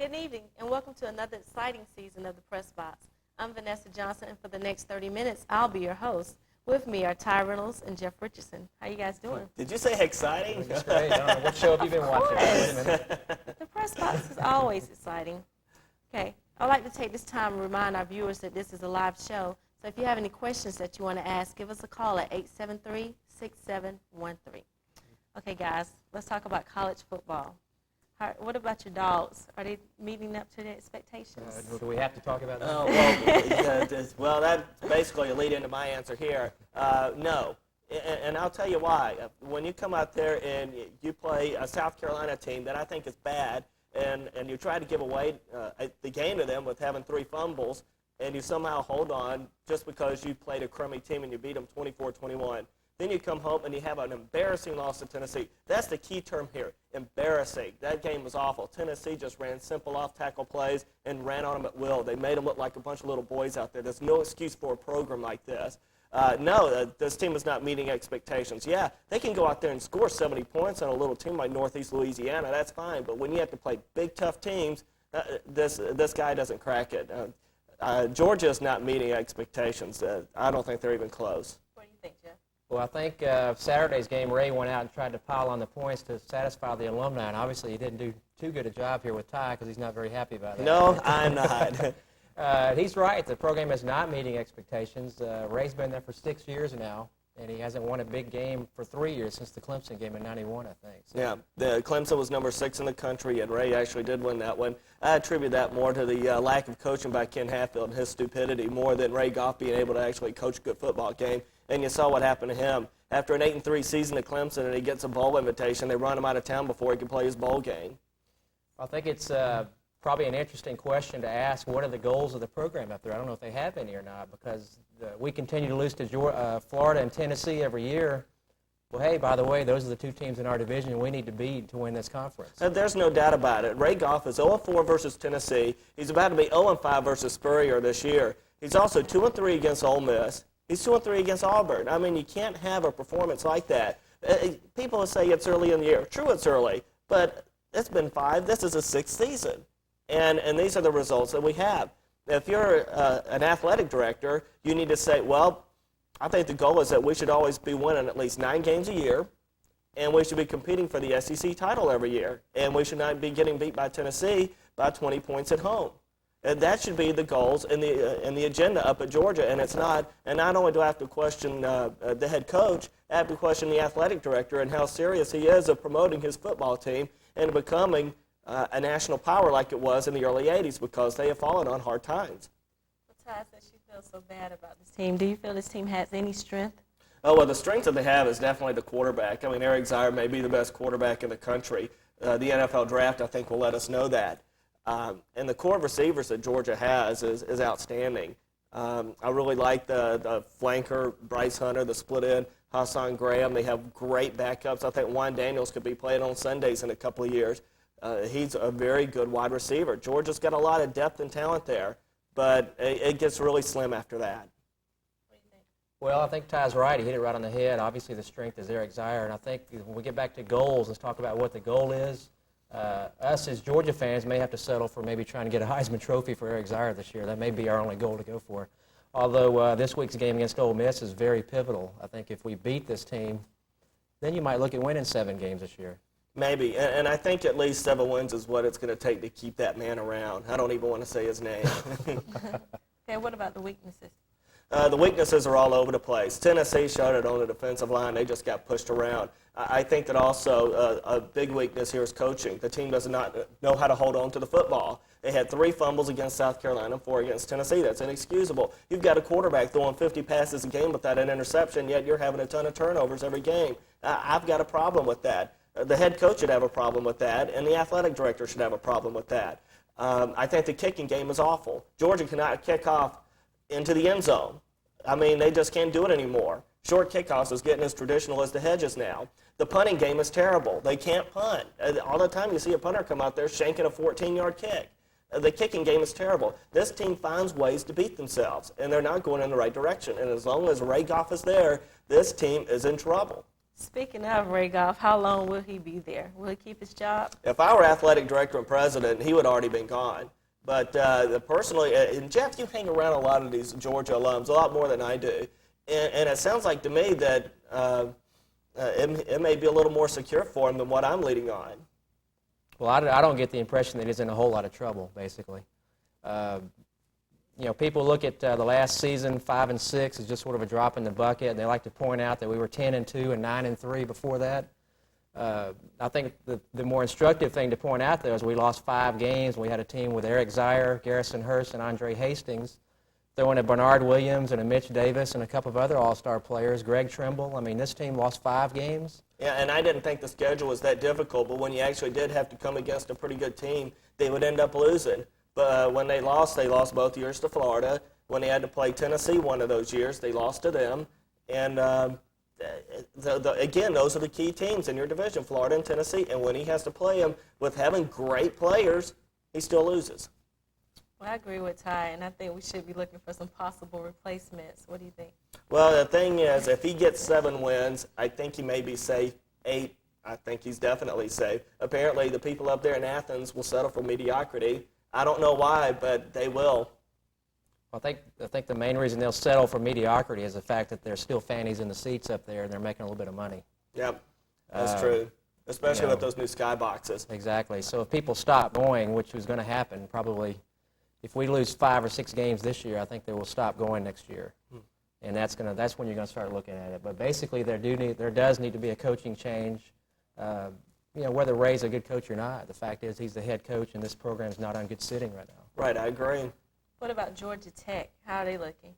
Good evening, and welcome to another exciting season of the Press Box. I'm Vanessa Johnson, and for the next 30 minutes, I'll be your host. With me are Ty Reynolds and Jeff Richardson. How you guys doing? Did you say exciting? That's great. I don't know. What show have you been watching? Wait a minute. The Press Box is always exciting. Okay, I'd like to take this time to remind our viewers that this is a live show. So if you have any questions that you want to ask, give us a call at 873-6713. Okay, guys, let's talk about college football. What about your Dogs? Are they meeting up to their expectations? Do we have to talk about that? Oh, well, that's basically a lead into my answer here. No, and I'll tell you why. When you come out there and you play a South Carolina team that I think is bad, and you try to give away the game to them with having 3 fumbles, and you somehow hold on just because you played a crummy team and you beat them 24-21. Then you come home and you have an embarrassing loss to Tennessee. That's the key term here, embarrassing. That game was awful. Tennessee just ran simple off-tackle plays and ran on them at will. They made them look like a bunch of little boys out there. There's no excuse for a program like this. No, this team is not meeting expectations. Yeah, they can go out there and score 70 points on a little team like Northeast Louisiana. That's fine. But when you have to play big, tough teams, this guy doesn't crack it. Georgia is not meeting expectations. I don't think they're even close. What do you think, Jeff? Well, I think Saturday's game, Ray went out and tried to pile on the points to satisfy the alumni, and obviously he didn't do too good a job here with Ty because he's not very happy about that. No, I'm not. He's right. The program is not meeting expectations. Ray's been there for 6 years now, and he hasn't won a big game for 3 years since the Clemson game in '91, I think. So. Yeah, the Clemson was number 6 in the country, and Ray actually did win that one. I attribute that more to the lack of coaching by Ken Hatfield and his stupidity more than Ray Goff being able to actually coach a good football game. And you saw what happened to him. After an 8-3 season at Clemson and he gets a bowl invitation, they run him out of town before he can play his bowl game. I think it's probably an interesting question to ask, what are the goals of the program up there? I don't know if they have any or not, because we continue to lose to Florida and Tennessee every year. Well, hey, by the way, those are the 2 teams in our division we need to beat to win this conference. There's no doubt about it. Ray Goff is 0-4 versus Tennessee. He's about to be 0-5 versus Spurrier this year. He's also 2-3 against Ole Miss. He's 2-3 against Auburn. I mean, you can't have a performance like that. People say it's early in the year. True, it's early, but it's been 5. This is a 6th season, and these are the results that we have. If you're an athletic director, you need to say, well, I think the goal is that we should always be winning at least 9 games a year, and we should be competing for the SEC title every year, and we should not be getting beat by Tennessee by 20 points at home. And that should be the goals and the agenda up at Georgia, and it's not. And not only do I have to question the head coach, I have to question the athletic director and how serious he is of promoting his football team and becoming a national power like it was in the early 80s, because they have fallen on hard times. Ty says she feels so bad about this team. Do you feel this team has any strength? Oh, well, the strength that they have is definitely the quarterback. I mean, Eric Zier may be the best quarterback in the country. The NFL draft, I think, will let us know that. And the core of receivers that Georgia has is outstanding. I really like the flanker, Bryce Hunter, the split end, Hassan Graham. They have great backups. I think Juan Daniels could be playing on Sundays in a couple of years. He's a very good wide receiver. Georgia's got a lot of depth and talent there, but it gets really slim after that. What do you think? Well, I think Ty's right. He hit it right on the head. Obviously, the strength is Eric Zier, and I think when we get back to goals, let's talk about what the goal is. Us as Georgia fans may have to settle for maybe trying to get a Heisman Trophy for Eric Zier this year. That may be our only goal to go for. Although this week's game against Ole Miss is very pivotal. I think if we beat this team, then you might look at winning 7 games this year. Maybe, and I think at least 7 wins is what it's going to take to keep that man around. I don't even want to say his name. Okay, what about the weaknesses? The weaknesses are all over the place. Tennessee showed it on the defensive line. They just got pushed around. I think that also a big weakness here is coaching. The team does not know how to hold on to the football. They had 3 fumbles against South Carolina and 4 against Tennessee. That's inexcusable. You've got a quarterback throwing 50 passes a game without an interception, yet you're having a ton of turnovers every game. I've got a problem with that. The head coach should have a problem with that, and the athletic director should have a problem with that. I think the kicking game is awful. Georgia cannot kick off into the end zone. I mean, they just can't do it anymore. Short kickoffs is getting as traditional as the hedges now. The punting game is terrible. They can't punt. All the time you see a punter come out there shanking a 14-yard kick. The kicking game is terrible. This team finds ways to beat themselves, and they're not going in the right direction. And as long as Ray Goff is there, this team is in trouble. Speaking of Ray Goff, how long will he be there? Will he keep his job? If I were athletic director and president, he would already been gone. But personally, and Jeff, you hang around a lot of these Georgia alums, a lot more than I do. And it sounds like to me that it may be a little more secure for him than what I'm leading on. Well, I don't get the impression that he's in a whole lot of trouble, basically. People look at the last season, 5-6, as just sort of a drop in the bucket, and they like to point out that we were 10-2 and 9-3 before that. I think the more instructive thing to point out, though, is we lost 5 games. We had a team with Eric Zier, Garrison Hurst, and Andre Hastings, throwing a Bernard Williams and a Mitch Davis and a couple of other all-star players, Greg Trimble. I mean, this team lost 5 games. Yeah, and I didn't think the schedule was that difficult, but when you actually did have to come against a pretty good team, they would end up losing. But when they lost both years to Florida. When they had to play Tennessee one of those years, they lost to them. And again, those are the key teams in your division, Florida and Tennessee. And when he has to play them with having great players, he still loses. Well, I agree with Ty, and I think we should be looking for some possible replacements. What do you think? Well, the thing is, if he gets 7 wins, I think he may be safe. 8, I think he's definitely safe. Apparently, the people up there in Athens will settle for mediocrity. I don't know why, but they will. I think the main reason they'll settle for mediocrity is the fact that there's still fannies in the seats up there, and they're making a little bit of money. Yep, that's true, especially with those new skyboxes. Exactly. So if people stop going, which is going to happen probably, if we lose 5 or 6 games this year, I think they will stop going next year. And that's when you're going to start looking at it. But basically, there does need to be a coaching change. Whether Ray's a good coach or not, the fact is he's the head coach, and this program is not on good sitting right now. Right, I agree. What about Georgia Tech? How are they looking?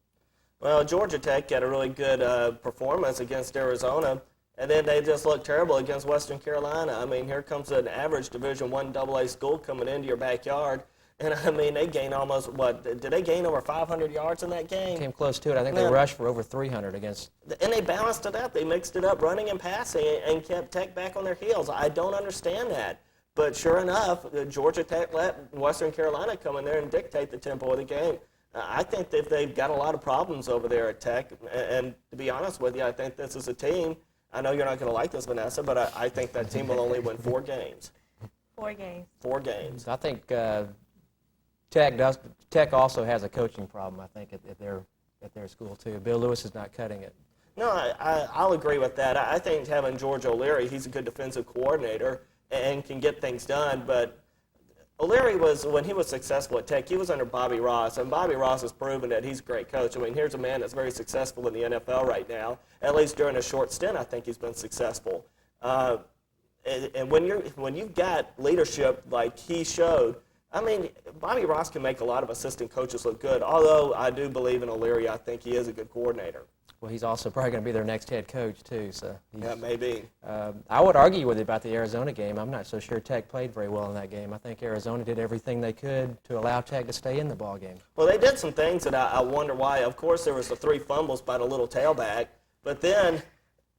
Well, Georgia Tech got a really good performance against Arizona, and then they just looked terrible against Western Carolina. I mean, here comes an average Division I AA school coming into your backyard. And, I mean, they gained almost, did they gain over 500 yards in that game? Came close to it. I think they rushed for over 300 against. And they balanced it up. They mixed it up, running and passing, and kept Tech back on their heels. I don't understand that. But sure enough, Georgia Tech let Western Carolina come in there and dictate the tempo of the game. I think that they've got a lot of problems over there at Tech. And to be honest with you, I think this is a team. I know you're not going to like this, Vanessa, but I think that team will only win 4 games. 4 games. 4 games. I think Tech also has a coaching problem, I think, at their school, too. Bill Lewis is not cutting it. No, I'll agree with that. I think having George O'Leary, he's a good defensive coordinator and can get things done. But O'Leary when he was successful at Tech, he was under Bobby Ross. And Bobby Ross has proven that he's a great coach. I mean, here's a man that's very successful in the NFL right now. At least during a short stint, I think he's been successful. And when you've got leadership like he showed, I mean, Bobby Ross can make a lot of assistant coaches look good, although I do believe in O'Leary. I think he is a good coordinator. Well, he's also probably going to be their next head coach, too. So yeah, maybe. I would argue with you about the Arizona game. I'm not so sure Tech played very well in that game. I think Arizona did everything they could to allow Tech to stay in the ball game. Well, they did some things that I wonder why. Of course, there was the 3 fumbles by the little tailback, but then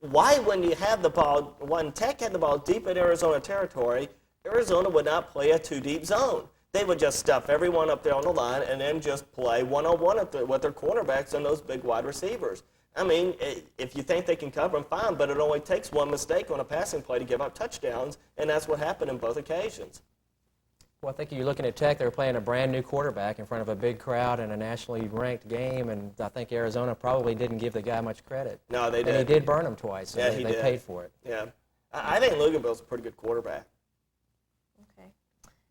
why when Tech had the ball deep in Arizona territory, Arizona would not play a 2-deep zone. They would just stuff everyone up there on the line and then just play one-on-one with their cornerbacks and those big wide receivers. I mean, if you think they can cover them, fine, but it only takes one mistake on a passing play to give up touchdowns, and that's what happened in both occasions. Well, I think you're looking at Tech. They're playing a brand-new quarterback in front of a big crowd in a nationally ranked game, and I think Arizona probably didn't give the guy much credit. No, they did. And he did burn him twice, so they paid for it. Yeah. I think Luganville's a pretty good quarterback. Okay.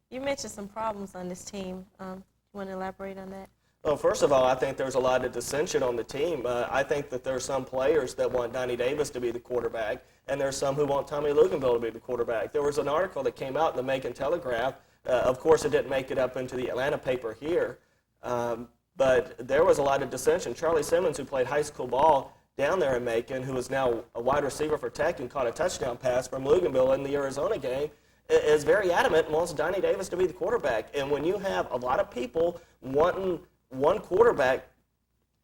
You mentioned some problems on this team. You want to elaborate on that? Well, first of all, I think there's a lot of dissension on the team. I think that there are some players that want Donnie Davis to be the quarterback, and there's some who want Tommy Luganville to be the quarterback. There was an article that came out in the Macon Telegraph. Of course, it didn't make it up into the Atlanta paper here, but there was a lot of dissension. Charlie Simmons, who played high school ball down there in Macon, who is now a wide receiver for Tech and caught a touchdown pass from Luganville in the Arizona game, is very adamant and wants Donnie Davis to be the quarterback. And when you have a lot of people wanting one quarterback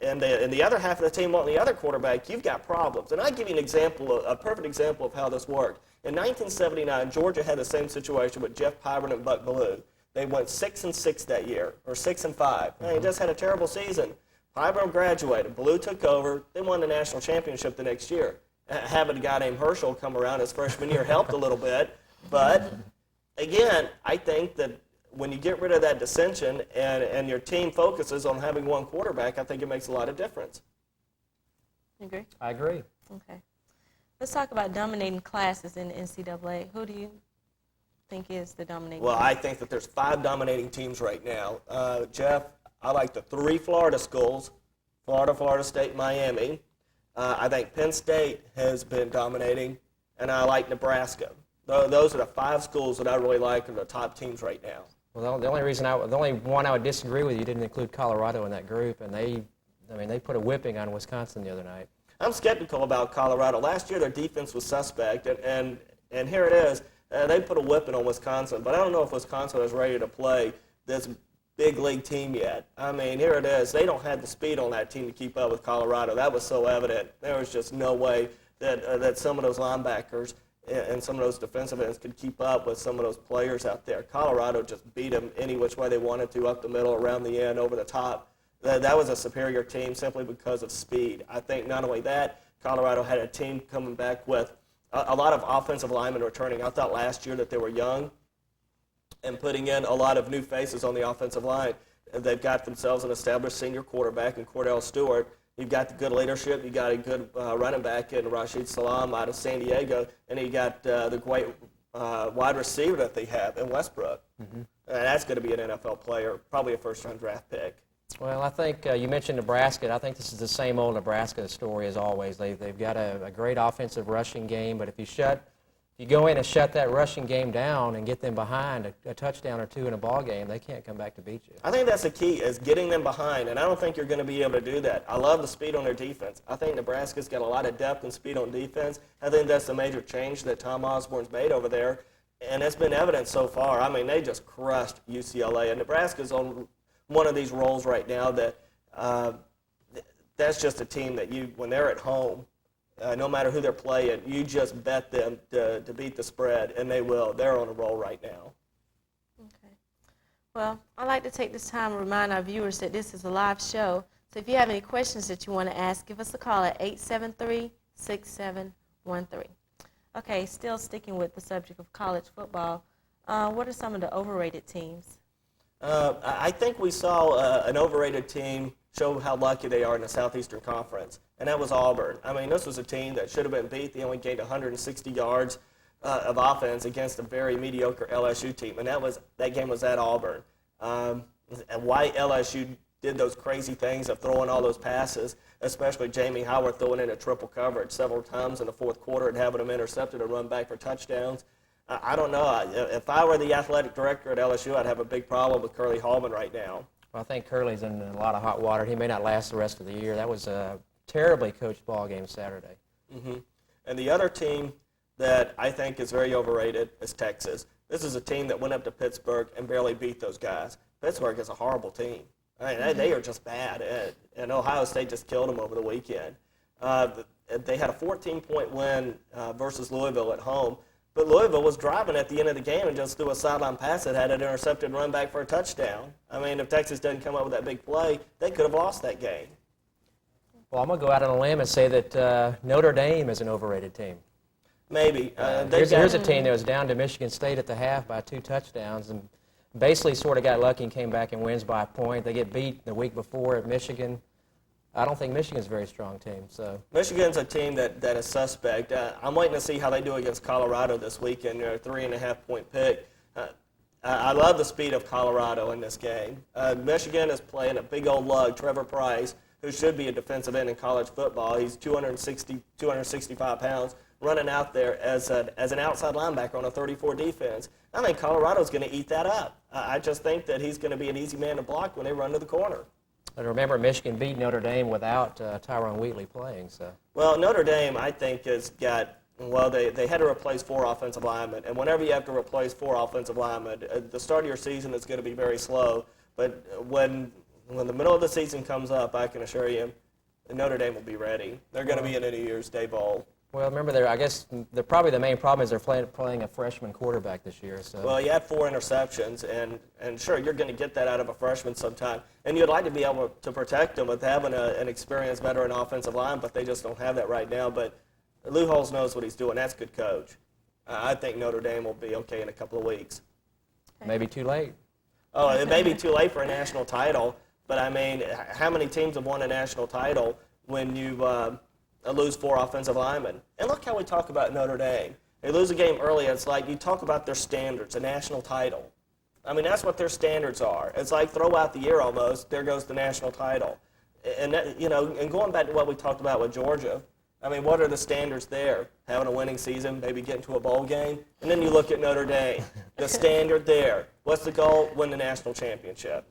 and the other half of the team wanting the other quarterback, you've got problems. And I'll give you an example, a perfect example of how this worked. In 1979, Georgia had the same situation with Jeff Pyburn and Buck Bellew. They went 6-6 that year, or 6-5. They just had a terrible season. Pyburn graduated. Bellew took over. They won the national championship the next year. having a guy named Herschel come around his freshman year helped a little bit. But, again, I think that when you get rid of that dissension and your team focuses on having one quarterback, I think it makes a lot of difference. You agree? I agree. Okay. Let's talk about dominating classes in the NCAA. Who do you think is the dominating Well, class? I think that there's 5 dominating teams right now. Jeff, I like the 3 Florida schools, Florida, Florida State, Miami. I think Penn State has been dominating, and I like Nebraska. Those are the 5 schools that I really like are the top teams right now. Well, the only one I would disagree with, you didn't include Colorado in that group, and they put a whipping on Wisconsin the other night. I'm skeptical about Colorado. Last year their defense was suspect, and here it is. They put a whipping on Wisconsin, but I don't know if Wisconsin is ready to play this big league team yet. I mean, here it is. They don't have the speed on that team to keep up with Colorado. That was so evident. There was just no way that some of those linebackers and some of those defensive ends could keep up with some of those players out there. Colorado just beat them any which way they wanted to, up the middle, around the end, over the top. That was a superior team simply because of speed. I think not only that, Colorado had a team coming back with a lot of offensive linemen returning. I thought last year that they were young and putting in a lot of new faces on the offensive line. They've got themselves an established senior quarterback in Cordell Stewart. You've got the good leadership. You've got a good running back in Rashid Salam out of San Diego. And you got the great wide receiver that they have in Westbrook. Mm-hmm. And that's going to be an NFL player, probably a first-round draft pick. Well, I think you mentioned Nebraska. I think this is the same old Nebraska story as always. They've got a great offensive rushing game, but if you go in and shut that rushing game down and get them behind a touchdown or 2 in a ball game, they can't come back to beat you. I think that's the key, is getting them behind, and I don't think you're going to be able to do that. I love the speed on their defense. I think Nebraska's got a lot of depth and speed on defense. I think that's the major change that Tom Osborne's made over there, and it's been evident so far. I mean, they just crushed UCLA, and Nebraska's on one of these rolls right now that that's just a team that when they're at home, no matter who they're playing, you just bet them to beat the spread, and they will. They're on a roll right now. Okay. Well, I'd like to take this time to remind our viewers that this is a live show. So if you have any questions that you want to ask, give us a call at 873-6713. Okay, still sticking with the subject of college football, what are some of the overrated teams? I think we saw an overrated team show how lucky they are in the Southeastern Conference, and that was Auburn. I mean, this was a team that should have been beat. They only gained 160 yards of offense against a very mediocre LSU team, and that game was at Auburn. And why LSU did those crazy things of throwing all those passes, especially Jamie Howard throwing in a triple coverage several times in the fourth quarter and having them intercepted and run back for touchdowns. I don't know. If I were the athletic director at LSU, I'd have a big problem with Curly Hallman right now. Well, I think Curly's in a lot of hot water. He may not last the rest of the year. That was a terribly coached ball game Saturday. Mm-hmm. And the other team that I think is very overrated is Texas. This is a team that went up to Pittsburgh and barely beat those guys. Pittsburgh is a horrible team. I mean, they are just bad. And Ohio State just killed them over the weekend. They had a 14-point win versus Louisville at home. But Louisville was driving at the end of the game and just threw a sideline pass that had it intercepted and run back for a touchdown. I mean, if Texas doesn't come up with that big play, they could have lost that game. Well, I'm going to go out on a limb and say that Notre Dame is an overrated team. Maybe. Here's a team that was down to Michigan State at the half by 2 touchdowns and basically sort of got lucky and came back and wins by a point. They get beat the week before at Michigan. I don't think Michigan's a very strong team. So Michigan's a team that is suspect. I'm waiting to see how they do against Colorado this weekend. They're a 3.5-point pick. I love the speed of Colorado in this game. Michigan is playing a big old lug, Trevor Price, who should be a defensive end in college football. He's 265 pounds, running out there as an outside linebacker on a 34 defense. I think Colorado's going to eat that up. I just think that he's going to be an easy man to block when they run to the corner. But remember, Michigan beat Notre Dame without Tyrone Wheatley playing. So. Well, Notre Dame, I think, has got, they had to replace 4 offensive linemen. And whenever you have to replace 4 offensive linemen, the start of your season is going to be very slow. But when the middle of the season comes up, I can assure you, Notre Dame will be ready. They're going to be in a New Year's Day bowl. Well, remember, I guess probably the main problem is they're playing a freshman quarterback this year. So. Well, you had 4 interceptions, and sure, you're going to get that out of a freshman sometime. And you'd like to be able to protect them with having an experienced veteran offensive line, but they just don't have that right now. But Lou Holtz knows what he's doing. That's a good coach. I think Notre Dame will be okay in a couple of weeks. Maybe too late. Oh, it may be too late for a national title, but I mean, how many teams have won a national title when you lose 4 offensive linemen? And look how we talk about Notre Dame. They lose a game early, it's like you talk about their standards, a national title. I mean, that's what their standards are. It's like throw out the year almost, there goes the national title. And, that, and going back to what we talked about with Georgia, I mean, what are the standards there? Having a winning season, maybe getting to a bowl game. And then you look at Notre Dame, the standard there. What's the goal? Win the national championship.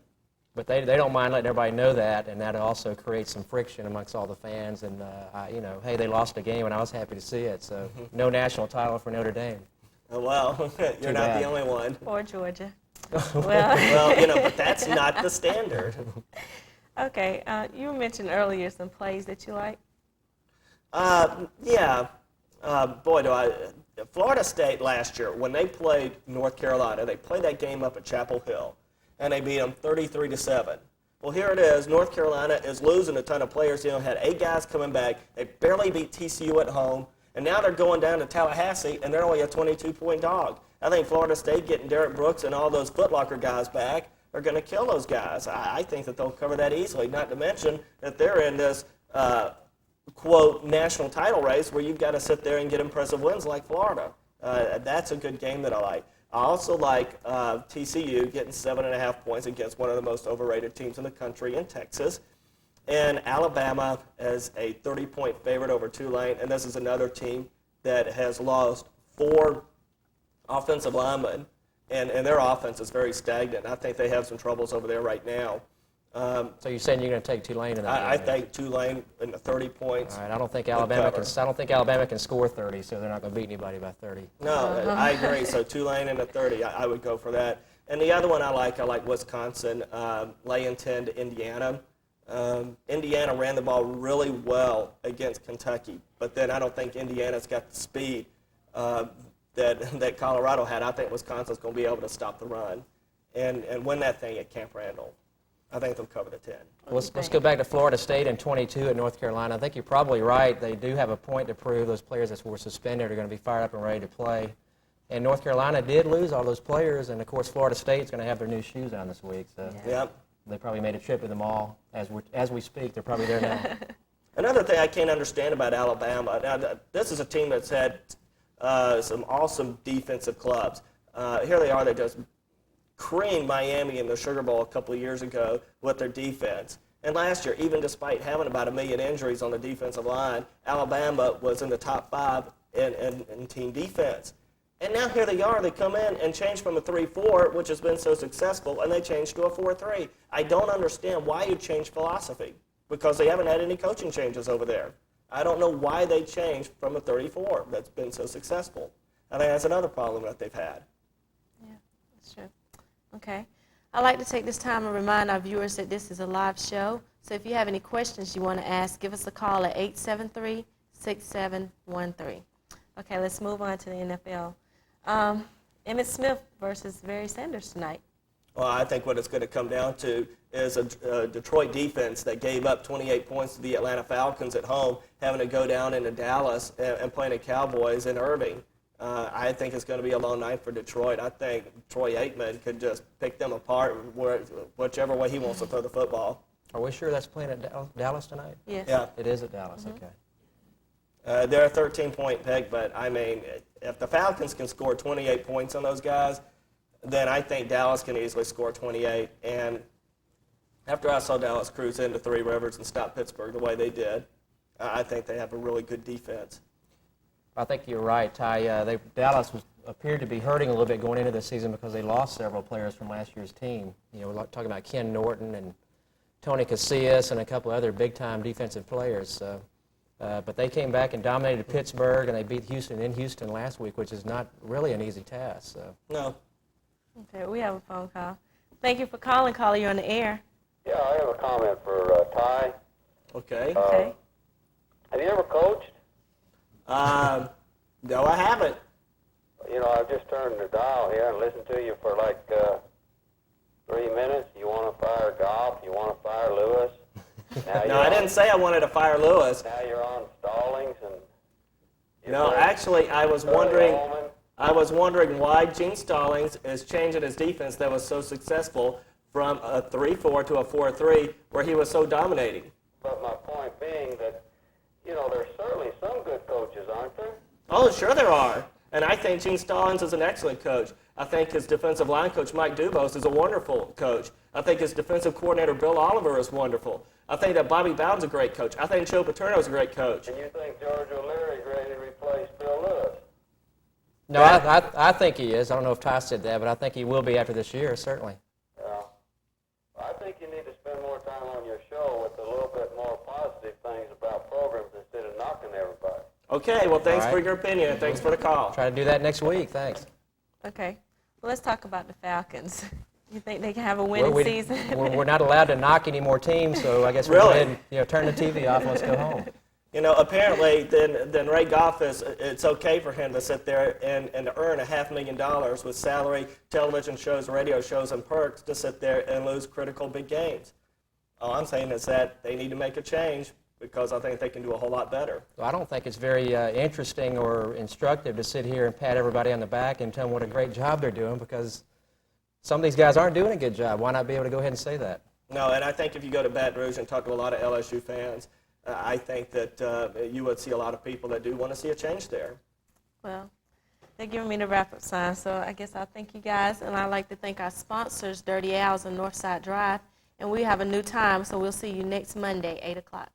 But they don't mind letting everybody know that, and that also creates some friction amongst all the fans. And, hey, they lost a game, and I was happy to see it. So no national title for Notre Dame. Oh, well, you're not the only one. Or Georgia. Well, but that's not the standard. Okay, you mentioned earlier some plays that you like. Yeah. Boy, do I. Florida State last year, when they played North Carolina, they played that game up at Chapel Hill, and they beat them 33-7. Well, here it is. North Carolina is losing a ton of players. Had 8 guys coming back. They barely beat TCU at home, and now they're going down to Tallahassee, and they're only a 22-point dog. I think Florida State getting Derek Brooks and all those Foot Locker guys back are going to kill those guys. I think that they'll cover that easily, not to mention that they're in this quote, national title race where you've got to sit there and get impressive wins like Florida. That's a good game that I like. I also like TCU getting 7.5 points against one of the most overrated teams in the country in Texas. And Alabama as a 30-point favorite over Tulane. And this is another team that has lost 4 offensive linemen, and their offense is very stagnant. I think they have some troubles over there right now. So you're saying you're going to take Tulane in that game? I think Tulane in the 30 points. All right, I don't think Alabama can score 30, so they're not going to beat anybody by 30. No, I agree. So Tulane in the 30, I would go for that. And the other one I like Wisconsin, laying 10 to Indiana. Indiana ran the ball really well against Kentucky, but then I don't think Indiana's got the speed that Colorado had. I think Wisconsin's going to be able to stop the run and win that thing at Camp Randall. I think they'll cover the 10. Let's go back to Florida State and 22 at North Carolina. I think you're probably right. They do have a point to prove. Those players that were suspended are going to be fired up and ready to play. And North Carolina did lose all those players, and, of course, Florida State's going to have their new shoes on this week. So Yep. They probably made a trip to the mall. As we speak, they're probably there now. Another thing I can't understand about Alabama, now this is a team that's had some awesome defensive clubs. Here they are, they just creamed Miami in the Sugar Bowl a couple of years ago with their defense. And last year, even despite having about 1 million injuries on the defensive line, Alabama was in the top 5 in team defense. And now here they are, they come in and change from a 3-4, which has been so successful, and they change to a 4-3. I don't understand why you change philosophy, because they haven't had any coaching changes over there. I don't know why they changed from a 34 that's been so successful. I think that's another problem that they've had. Yeah, that's true. Okay. I'd like to take this time and remind our viewers that this is a live show. So if you have any questions you want to ask, give us a call at 873-6713. Okay, let's move on to the NFL. Emmitt Smith versus Barry Sanders tonight. Well, I think what it's going to come down to is a Detroit defense that gave up 28 points to the Atlanta Falcons at home, having to go down into Dallas and playing the Cowboys in Irving. I think it's going to be a long night for Detroit. I think Troy Aikman could just pick them apart whichever way he wants to throw the football. Are we sure that's playing at Dallas tonight? Yes. Yeah. It is at Dallas, okay. They're a 13-point pick, but, I mean, if the Falcons can score 28 points on those guys, then I think Dallas can easily score 28. And after I saw Dallas cruise into Three Rivers and stop Pittsburgh the way they did, I think they have a really good defense. I think you're right, Ty. Dallas appeared to be hurting a little bit going into this season because they lost several players from last year's team. We're talking about Ken Norton and Tony Casillas and a couple other big-time defensive players. So. But they came back and dominated Pittsburgh, and they beat Houston in Houston last week, which is not really an easy task. So. No. Okay, we have a phone call. Thank you for calling. Caller, you're on the air. Yeah, I have a comment for Ty. Okay. Okay. Have you ever coached? No, I haven't. I've just turned the dial here and listened to you for like 3 minutes. You want to fire Goff, you want to fire Lewis. No, I didn't say I wanted to fire Lewis. Now you're on Stallings, and No, actually, I was wondering why Gene Stallings is changing his defense that was so successful from a 3-4 to a 4-3, where he was so dominating. But my point being that, there's certainly some good coaches, aren't there? Oh, sure there are. And I think Gene Stallings is an excellent coach. I think his defensive line coach, Mike Dubose, is a wonderful coach. I think his defensive coordinator, Bill Oliver, is wonderful. I think that Bobby Bowden's a great coach. I think Joe Paterno is a great coach. And you think George O'Leary's ready to replace Bill Lewis? No, I think he is. I don't know if Ty said that, but I think he will be after this year, certainly. Yeah. I think you need to spend more time on your show with a little bit more positive things about programs instead of knocking everybody. Okay, well, thanks All for right. your opinion, and thanks for the call. Try to do that next week. Thanks. Okay. Well, let's talk about the Falcons. You think they can have a winning season? We're not allowed to knock any more teams, so I guess we'll go ahead and turn the TV off and let's go home. Apparently, then Ray Goff it's okay for him to sit there and to earn $500,000 with salary, television shows, radio shows, and perks to sit there and lose critical big games. All I'm saying is that they need to make a change because I think they can do a whole lot better. So I don't think it's very interesting or instructive to sit here and pat everybody on the back and tell them what a great job they're doing because some of these guys aren't doing a good job. Why not be able to go ahead and say that? No, and I think if you go to Baton Rouge and talk to a lot of LSU fans, I think that you would see a lot of people that do want to see a change there. Well, they're giving me the wrap-up sign, so I guess I'll thank you guys, and I'd like to thank our sponsors, Dirty Al's and Northside Drive, and we have a new time, so we'll see you next Monday, 8 o'clock.